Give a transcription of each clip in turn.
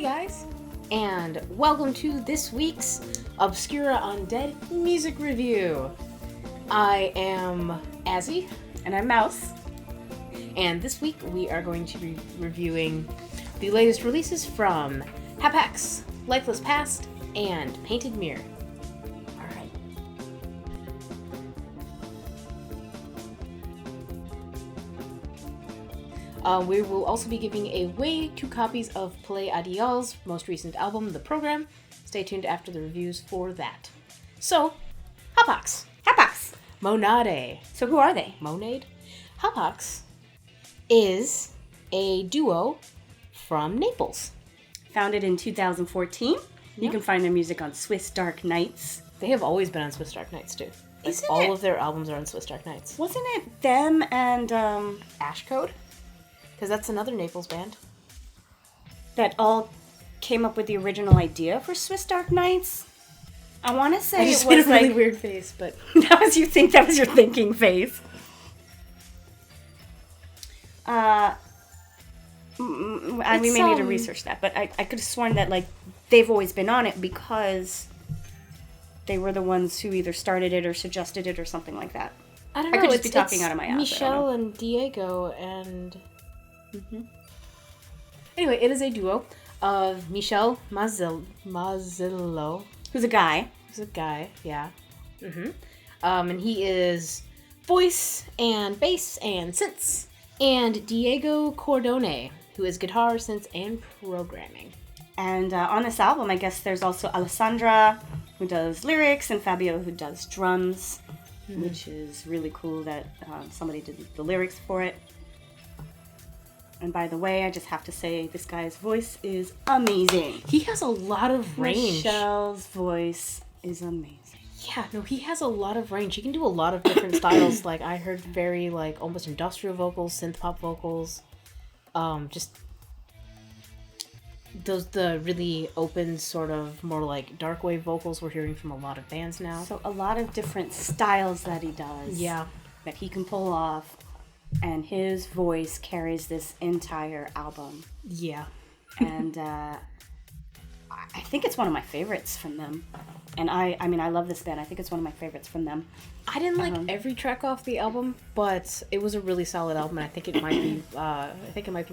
Hey guys, and welcome to this week's Obscura Undead music review. I am Azzy. And I'm Mouse. And this week we are going to be reviewing the latest releases from Hapax, Lifeless Past, and Painted Mirror. Alright. We will also be giving away 2 copies of Play Adial's most recent album, The Program. Stay tuned after the reviews for that. So, Hapax. Monade. So who are they? Monade. Hapax is a duo from Naples. Founded in 2014. You can find their music on Swiss Dark Nights. They have always been on Swiss Dark Nights, too. All of their albums are on Swiss Dark Nights. Wasn't it them and Ash Code? Because that's another Naples band. that all came up with the original idea for Swiss Dark Nights? I want to say I just it was made a really weird face, but that was your thinking face. We may need to research that, but I could have sworn that like they've always been on it because they were the ones who either started it or suggested it or something like that. I don't know. I could just be talking out of my ass. Michelle and Diego and... Anyway, it is a duo of Michel Mazzillo. Who's a guy. He's a guy, yeah. And he is voice and bass and synths. And Diego Cordone, who is guitar, synths, and programming. And on this album, I guess there's also Alessandra, who does lyrics, and Fabio, who does drums, which is really cool that somebody did the lyrics for it. And by the way, I just have to say, this guy's voice is amazing. He has a lot of range. Michelle's voice is amazing. Yeah, no, he has a lot of range. He can do a lot of different styles. Like, I heard very, like, almost industrial vocals, synth pop vocals. Just the really open, sort of more like dark wave vocals we're hearing from a lot of bands now. So a lot of different styles that he does. Yeah. That he can pull off. And his voice carries this entire album. Yeah. And I think it's one of my favorites from them. And I mean, I love this band. I think it's one of my favorites from them. I didn't like every track off the album, but it was a really solid album. And I think it might be.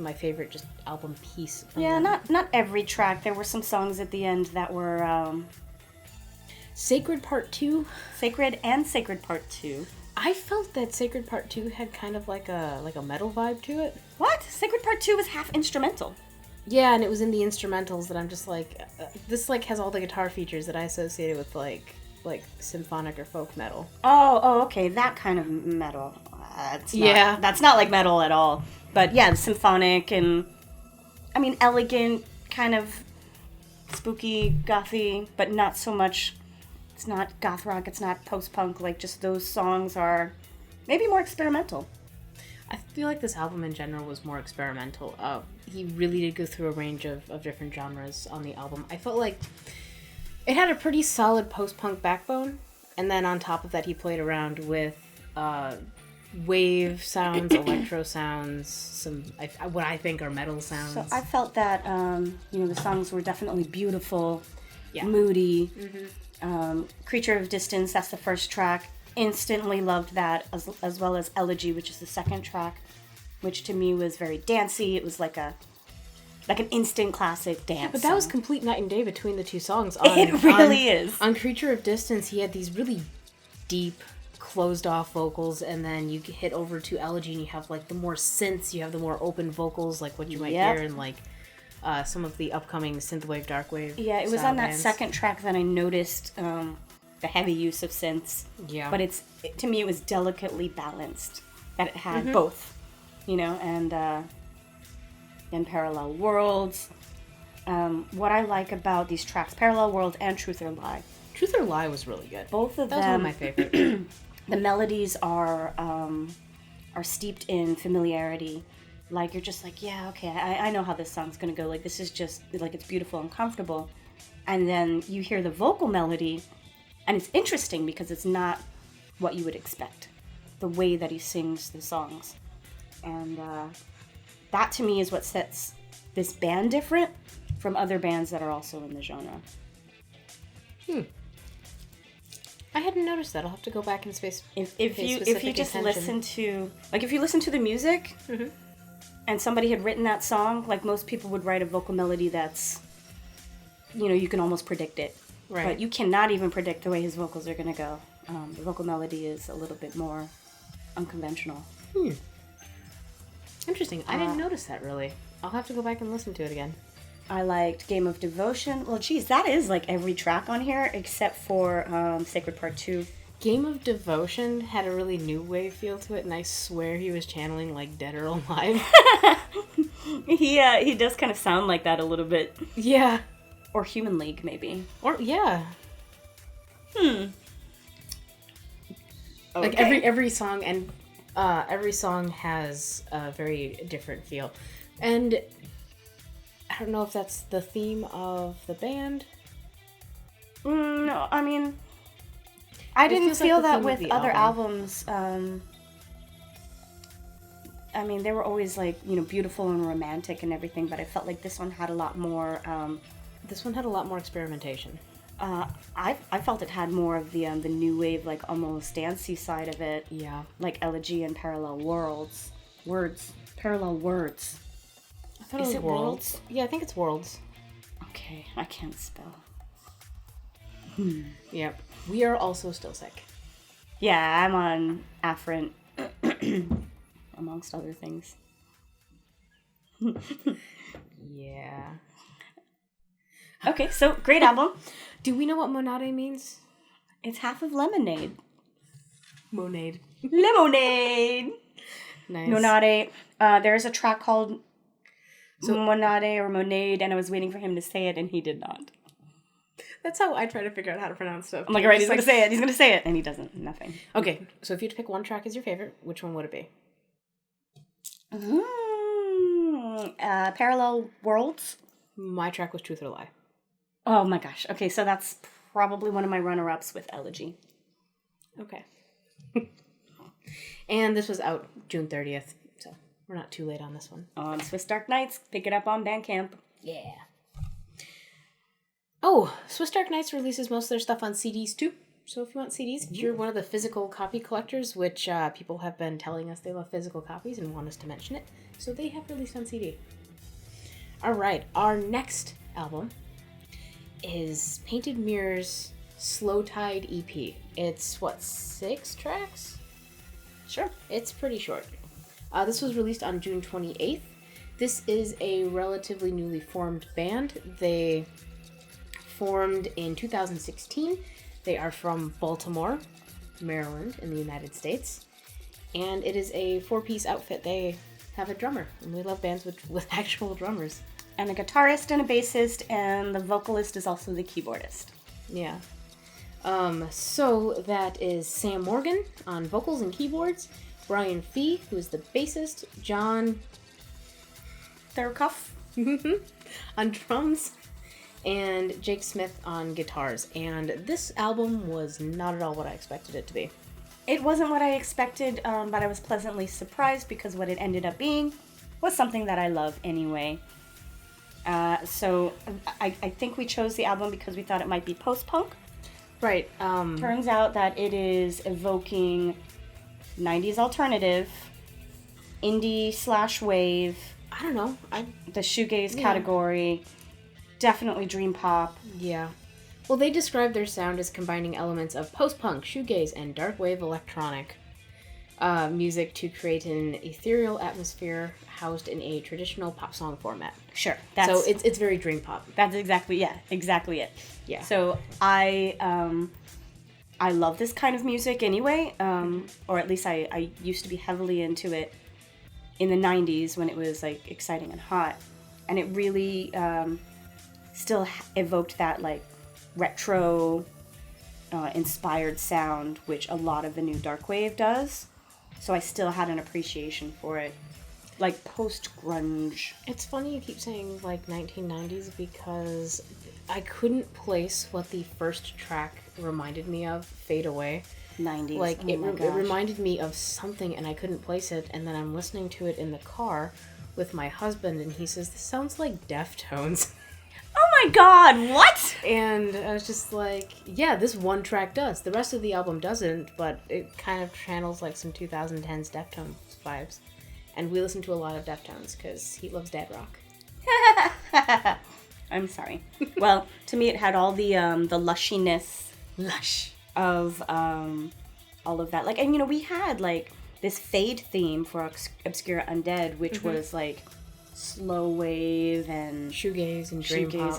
My favorite just album piece. From them. not every track. There were some songs at the end that were Sacred Part 2. Sacred and Sacred Part 2. I felt that Sacred Part 2 had kind of like a metal vibe to it. What? Sacred Part 2 was half instrumental. Yeah, and it was in the instrumentals that I'm just like, this like has all the guitar features that I associated with like symphonic or folk metal. Oh, okay, that kind of metal. That's not like metal at all. But yeah, the symphonic and, I mean, elegant, kind of spooky, gothy, but not so much. It's not goth rock, it's not post-punk, like just those songs are maybe more experimental. I feel like this album in general was more experimental. He really did go through a range of different genres on the album. I felt like it had a pretty solid post-punk backbone, and then on top of that he played around with wave sounds, electro sounds, some what I think are metal sounds. So I felt that the songs were definitely beautiful, moody. Creature of Distance, that's the first track. Instantly loved that, as well as Elegy, which is the second track, which to me was very dancey. It was like an instant classic dance. Yeah, but that was complete night and day between the two songs. It really is. On Creature of Distance, he had these really deep, closed-off vocals, and then you hit over to Elegy, and you have like the more synths, you have the more open vocals, like what you might hear in like some of the upcoming synthwave, darkwave. Yeah, it was on that bands. second track that I noticed the heavy use of synths. Yeah. But to me, it was delicately balanced. That it had both, and Parallel Worlds. What I like about these tracks, Parallel World and Truth or Lie. Truth or Lie was really good. Both of them. That was one of my favorite. The melodies are steeped in familiarity. Like, you're just like, yeah, okay, I know how this song's gonna go. Like, this is just, like, it's beautiful and comfortable. And then you hear the vocal melody, and it's interesting because it's not what you would expect. The way that he sings the songs. And that, to me, is what sets this band different. from other bands that are also in the genre. I hadn't noticed that. I'll have to go back and If you just listen to, like, if you listen to the music, and somebody had written that song, like, most people would write a vocal melody that's, you know, you can almost predict it. Right. But you cannot even predict the way his vocals are going to go. The vocal melody is a little bit more unconventional. Interesting. I didn't notice that, really. I'll have to go back and listen to it again. I liked Game of Devotion. Well, geez, that is like every track on here except for Sacred Part 2. Game of Devotion had a really new wave feel to it, and I swear he was channeling, like, Dead or Alive. He does kind of sound like that a little bit. Yeah. Or Human League, maybe. Or, yeah. Okay. Like, every song, and every song has a very different feel. And I don't know if that's the theme of the band. No, I mean, I didn't feel that with other albums. I mean, they were always, like, you know, beautiful and romantic and everything, but I felt like this one had a lot more... This one had a lot more experimentation. I felt it had more of the new wave, like, almost dancey side of it. Yeah. Like Elegy and Parallel Worlds. Parallel Words. I thought it was Worlds? Yeah, I think it's Worlds. Okay, I can't spell. Yep. We are also still sick. Yeah, I'm on Afferent, amongst other things. Yeah. Okay, so great album. Do we know what monade means? It's half of lemonade. Monade. Lemonade! Nice. Monade. There's a track called Monade or Monade, and I was waiting for him to say it, and he did not. That's how I try to figure out how to pronounce stuff. I'm like, all right, he's going to say it. He's going to say it. And he doesn't. Nothing. Okay, so if you had to pick one track as your favorite, which one would it be? Parallel Worlds. My track was Truth or Lie. Oh my gosh. Okay, so that's probably one of my runner-ups with Elegy. Okay. And this was out June 30th, so we're not too late on this one. On Swiss Dark Nights. Pick it up on Bandcamp. Yeah. Oh, Swiss Dark Nights releases most of their stuff on CDs too. So if you want CDs, if you're one of the physical copy collectors, which people have been telling us they love physical copies and want us to mention it, so they have released on CD. All right, our next album is Painted Mirror's Slow Tide EP. It's, 6 tracks? Sure. It's pretty short. This was released on June 28th. This is a relatively newly formed band. They formed in 2016. They are from Baltimore, Maryland, in the United States. And it is a 4-piece outfit. They have a drummer, and we love bands with actual drummers. And a guitarist and a bassist, and the vocalist is also the keyboardist. Yeah. So that is Sam Morgan on vocals and keyboards, Brian Fee, who is the bassist, John Thurkoff on drums, and Jake Smith on guitars. And this album was not at all what I expected it to be. It wasn't what I expected, but I was pleasantly surprised because what it ended up being was something that I love anyway. So I think we chose the album because we thought it might be post-punk. Right. Turns out that it is evoking 90s alternative, indie/wave. I don't know. The shoegaze category. Definitely dream pop. Yeah. Well, they describe their sound as combining elements of post-punk, shoegaze, and dark wave electronic music to create an ethereal atmosphere housed in a traditional pop song format. Sure. So it's very dream pop. That's exactly it. Yeah. So I love this kind of music anyway, or at least I used to be heavily into it in the 90s when it was like exciting and hot, and it really still evoked that like retro inspired sound, which a lot of the new dark wave does. So I still had an appreciation for it. Like post-grunge. It's funny you keep saying like 1990s because I couldn't place what the first track reminded me of, Fade Away. 90s. Like it reminded me of something and I couldn't place it, and then I'm listening to it in the car with my husband and he says, "This sounds like Deftones." my god, what? And I was just like, yeah, this one track does. The rest of the album doesn't, but it kind of channels like some 2010s Deftones vibes. And we listen to a lot of Deftones because he loves dad rock. I'm sorry. Well, to me it had all the lushiness of all of that. Like, and you know, we had like this fade theme for Obscura Undead, which was like slow wave and shoegaze and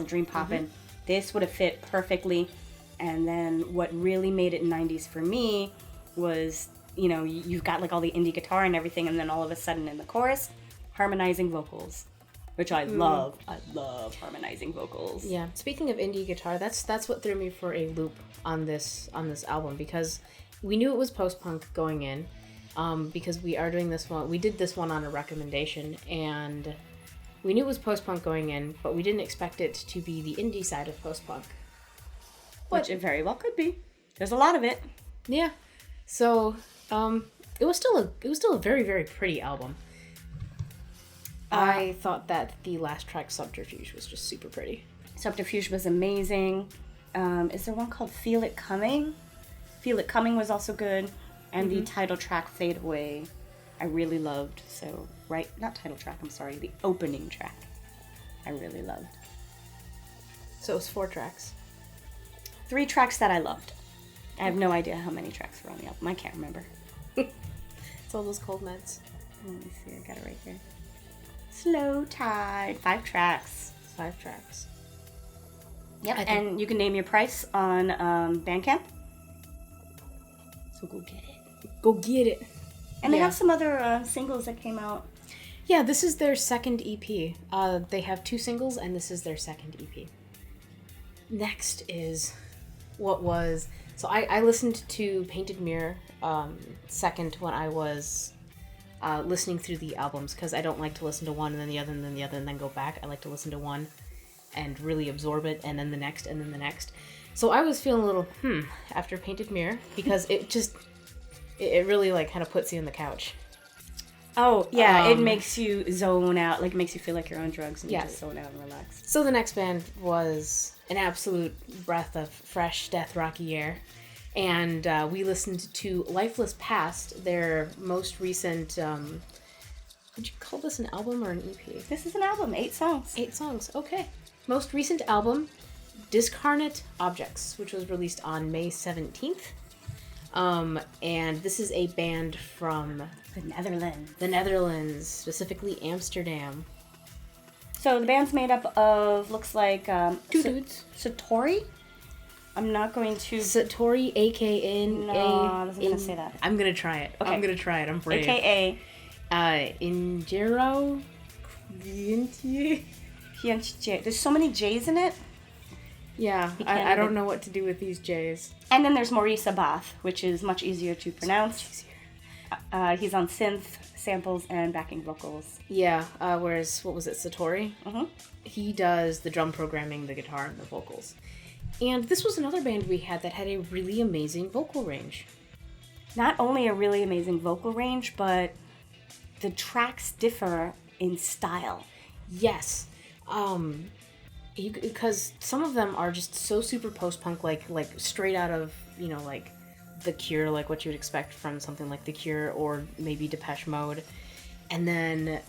dream pop. And this would have fit perfectly. And then what really made it 90s for me was, you know, you've got like all the indie guitar and everything, and then all of a sudden in the chorus, harmonizing vocals, which I love. I love harmonizing vocals. Yeah. Speaking of indie guitar, that's what threw me for a loop on this album, because we knew it was post-punk going in, because we are doing this one. We did this one on a recommendation, and we knew it was post-punk going in, but we didn't expect it to be the indie side of post-punk. Which it very well could be. There's a lot of it. Yeah. So, it was still a very, very pretty album. I thought that the last track, Subterfuge, was just super pretty. Subterfuge was amazing. Is there one called Feel It Coming? Feel It Coming was also good. And the title track, Fade Away, I really loved. So, not title track, I'm sorry, the opening track, I really loved. So it was 4 tracks. 3 tracks that I loved. I have no idea how many tracks were on the album. I can't remember. It's all those cold meds. Let me see, I got it right here. Slow Tide, 5 tracks. 5 tracks. Yep, and you can name your price on Bandcamp. So go get it. Go get it. And they have some other singles that came out. Yeah, this is their second EP. They have 2 singles, and this is their second EP. Next is what was... So I listened to Painted Mirror second when I was listening through the albums, because I don't like to listen to one and then the other and then the other and then go back. I like to listen to one and really absorb it, and then the next and then the next. So I was feeling a little after Painted Mirror, because it really like kind of puts you in the couch. Oh, yeah, it makes you zone out, like it makes you feel like you're on drugs and you just zone out and relax. So the next band was an absolute breath of fresh death rocky air. And we listened to Lifeless Past, their most recent, would you call this an album or an EP? This is an album, 8 songs. 8 songs, okay. Most recent album, Discarnate Objects, which was released on May 17th. And this is a band from the Netherlands, specifically Amsterdam. So the band's made up of, looks like, 2 dudes. Satori? I'm not going to... Satori, a.k.a. No, I wasn't going to say that. I'm going to try it. Okay. I'm going to try it. I'm brave. A.k.a. Injiro. There's so many J's in it. Yeah, I don't know what to do with these J's. And then there's Maurice Abath, which is much easier to pronounce. He's on synth, samples, and backing vocals. Yeah, whereas, what was it, Satori? Mm-hmm. He does the drum programming, the guitar, and the vocals. And this was another band we had that had a really amazing vocal range. Not only a really amazing vocal range, but the tracks differ in style. Yes. Because some of them are just so super post-punk, like straight out of, you know, like The Cure, like what you would expect from something like The Cure or maybe Depeche Mode. And then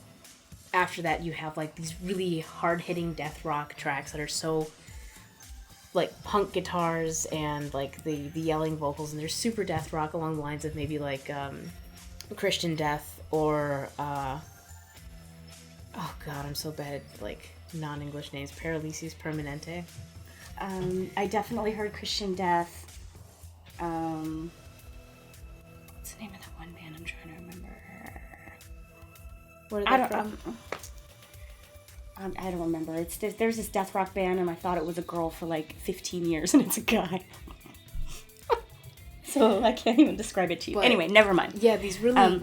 after that you have like these really hard-hitting death rock tracks that are so like punk guitars and like the yelling vocals, and they're super death rock along the lines of maybe like Christian Death or oh god, I'm so bad at like non-English names. Paralysis Permanente. I definitely heard Christian Death. What's the name of that one band? I'm trying to remember. Where are they from? I don't remember. There's this death rock band, and I thought it was a girl for like 15 years, and it's a guy. So I can't even describe it to you. But anyway, never mind. Yeah, these really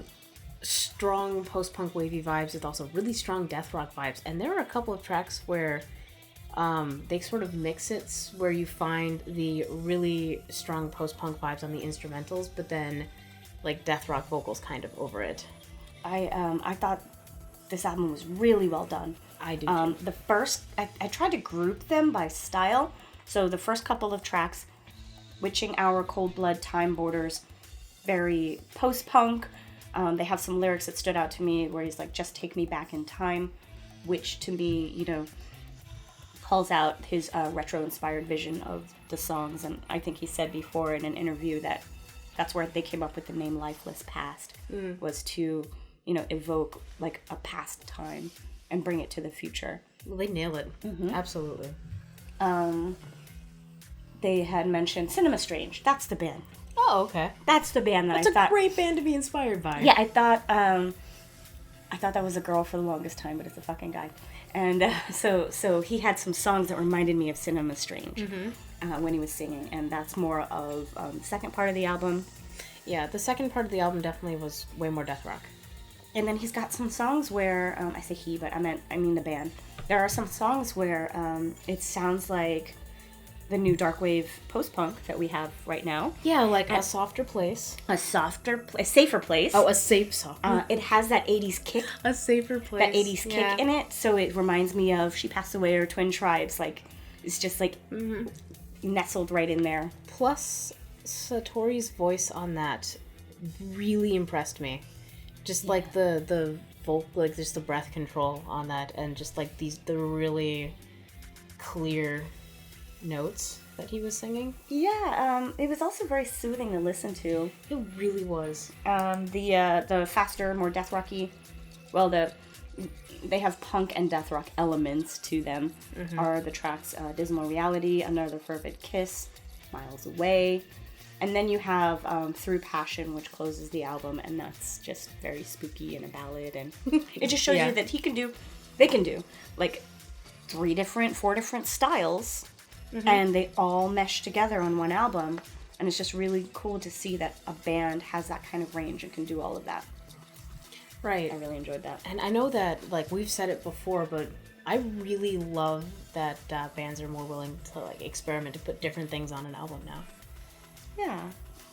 strong post-punk wavy vibes with also really strong death rock vibes. And there are a couple of tracks where they sort of mix it, where you find the really strong post-punk vibes on the instrumentals, but then like death rock vocals kind of over it. I thought this album was really well done. I do too. The first, I tried to group them by style. So the first couple of tracks, Witching Hour, Cold Blood, Time Borders, very post-punk. They have some lyrics that stood out to me where he's like, just take me back in time, which to me, you know, calls out his retro-inspired vision of the songs. And I think he said before in an interview that that's where they came up with the name Lifeless Past, was to, you know, evoke like a past time and bring it to the future. Well, they nail it. Mm-hmm. Absolutely. They had mentioned Cinema Strange. That's the band. Oh, okay. That's the band that That's I thought... a great band to be inspired by. Yeah, I thought that was a girl for the longest time, but it's a fucking guy. And so he had some songs that reminded me of Cinema Strange when he was singing, and that's more of the second part of the album. Yeah, the second part of the album definitely was way more death rock. And then he's got some songs where, I say he, but I mean the band. There are some songs where it sounds like the new darkwave post-punk that we have right now. Yeah, like A Softer Place. A safer place. Oh, a safe soft. It has that 80s kick. A safer place. That 80s kick in it. So it reminds me of She Passed Away or Twin Tribes. Like, it's just like nestled right in there. Plus, Satori's voice on that really impressed me. Just like the like just the breath control on that, and just like the really clear notes that he was singing. Yeah, it was also very soothing to listen to. It really was. The faster, more death rocky, well, they have punk and death rock elements to them. Are the tracks Dismal Reality, Another Fervid Kiss, Miles Away, and then you have Through Passion, which closes the album, and that's just very spooky and a ballad, and it just shows you that they can do like 4 different styles. And they all mesh together on one album. And it's just really cool to see that a band has that kind of range and can do all of that. Right. I really enjoyed that. And I know that, like, we've said it before, but I really love that bands are more willing to, like, experiment, to put different things on an album now. Yeah.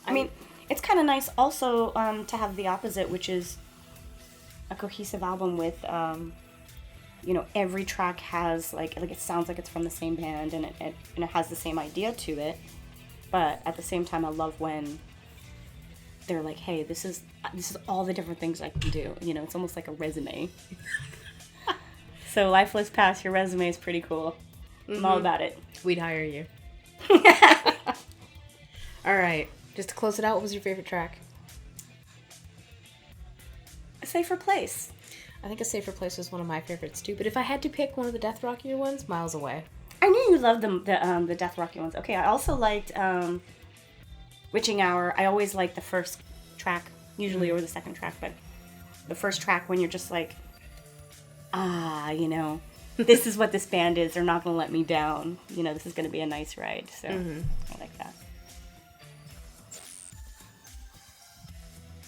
I mean, it's kind of nice also to have the opposite, which is a cohesive album with... you know, every track has like it sounds like it's from the same band, and it has the same idea to it. But at the same time, I love when they're like, "Hey, this is all the different things I can do." You know, it's almost like a resume. So, Lifeless Past, your resume is pretty cool. I'm all about it. We'd hire you. All right, just to close it out, what was your favorite track? A Safer Place. I think A Safer Place was one of my favorites too, but if I had to pick one of the death rockier ones, Miles Away. I knew you loved the death rocky ones. Okay, I also liked Witching Hour. I always liked the first track, usually, or the second track, but the first track when you're just like, you know, this is what this band is. They're not going to let me down. You know, this is going to be a nice ride. So I like that.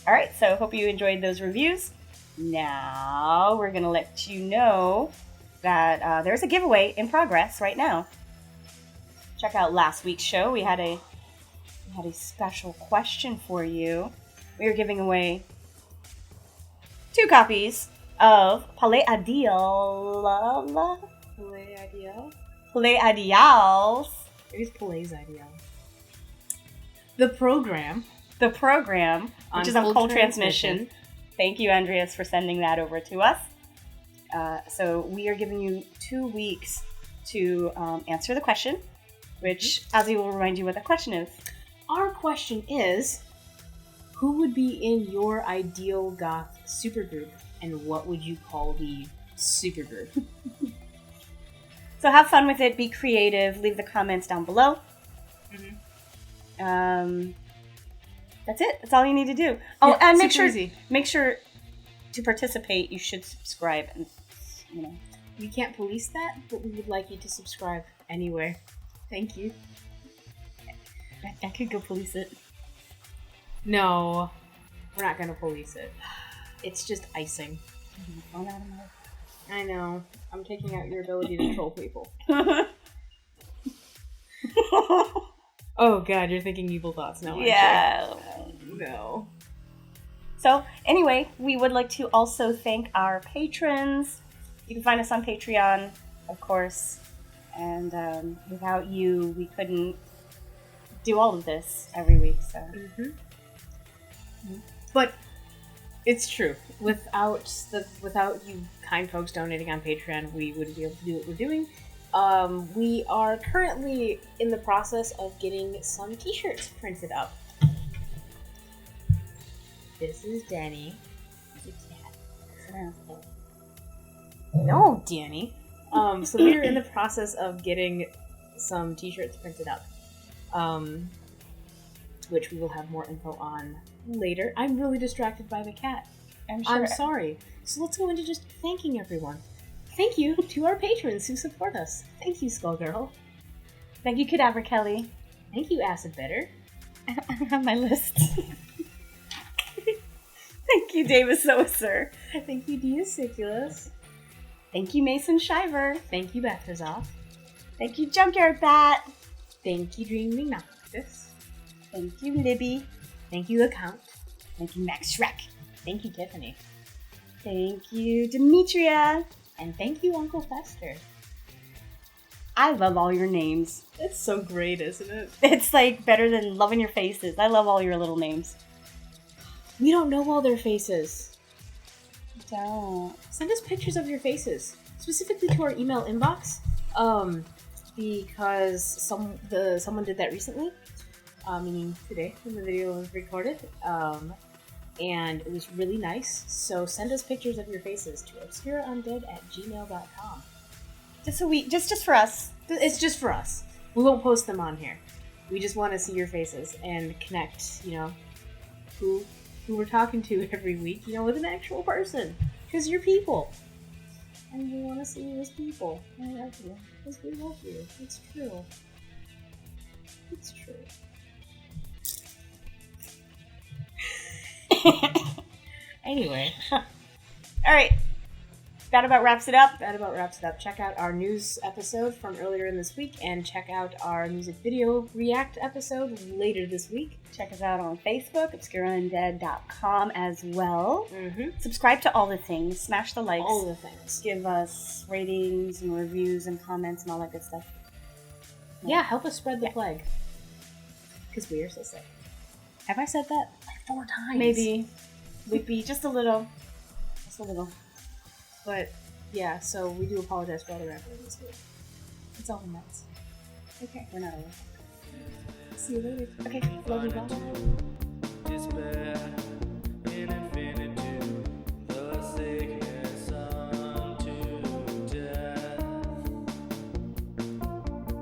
All right, so hope you enjoyed those reviews. Now, we're going to let you know that there's a giveaway in progress right now. Check out last week's show. We had a special question for you. We are giving away 2 copies of Palais Ideal. Palais Ideals. It is Palais Ideal. The program, which is on Cold Transmission. Thank you, Andreas, for sending that over to us. So we are giving you 2 weeks to answer the question, which Ozzy will remind you what the question is. Our question is, who would be in your ideal goth supergroup, and what would you call the supergroup? So have fun with it. Be creative. Leave the comments down below. That's it. That's all you need to do. Oh, yeah, and make sure to participate. You should subscribe, and you know. We can't police that, but we would like you to subscribe anyway. Thank you. I could go police it. No, we're not gonna police it. It's just icing. I know. I'm taking out your ability to troll people. Oh god, you're thinking evil thoughts now, aren't you? No. So, anyway, we would like to also thank our patrons. You can find us on Patreon, of course. And without you, we couldn't do all of this every week. So, But it's true. Without you kind folks donating on Patreon, we wouldn't be able to do what we're doing. We are currently in the process of getting some t-shirts printed up. This is Danny. No, Danny. So we are in the process of getting some t-shirts printed up. Which we will have more info on later. I'm really distracted by the cat. I'm sorry. So let's go into just thanking everyone. Thank you to our patrons who support us. Thank you, Skullgirl. Thank you, Cadaver Kelly. Thank you, Acid Bitter. I don't have my list. Thank you, Davis Soser. Thank you, Diasiculus. Thank you, Mason Shiver. Thank you, Bethazov. Thank you, Junkyard Bat. Thank you, Dreaming Noctis. Thank you, Libby. Thank you, The Count. Thank you, Max Shrek. Thank you, Tiffany. Thank you, Demetria. And thank you, Uncle Fester. I love all your names. It's so great, isn't it? It's like better than loving your faces. I love all your little names. We don't know all their faces. Don't. Send us pictures of your faces, specifically to our email inbox. Because someone did that recently. Meaning today when the video was recorded. And it was really nice. So send us pictures of your faces to obscuraundead@gmail.com. Just for us. It's just for us. We won't post them on here. We just want to see your faces and connect, who we're talking to every week, with an actual person. Because you're people. And we want to see you as people. I love you. Because we love you. It's true. It's true. Anyway. Alright. That about wraps it up. Check out our news episode from earlier in this week and check out our music video react episode later this week. Check us out on Facebook, obscuraundead.com as well. Mm-hmm. Subscribe to all the things. Smash the likes. All the things. Give us ratings and reviews and comments and all that good stuff. Yeah, help us spread the plague. Because we are so sick. Have I said that like 4 times? Maybe. Would be just a little. But, yeah, so we do apologize for all the rambling this week. It's all the nuts. Okay, we're not over. See you later. Okay, love you, bye. Despair.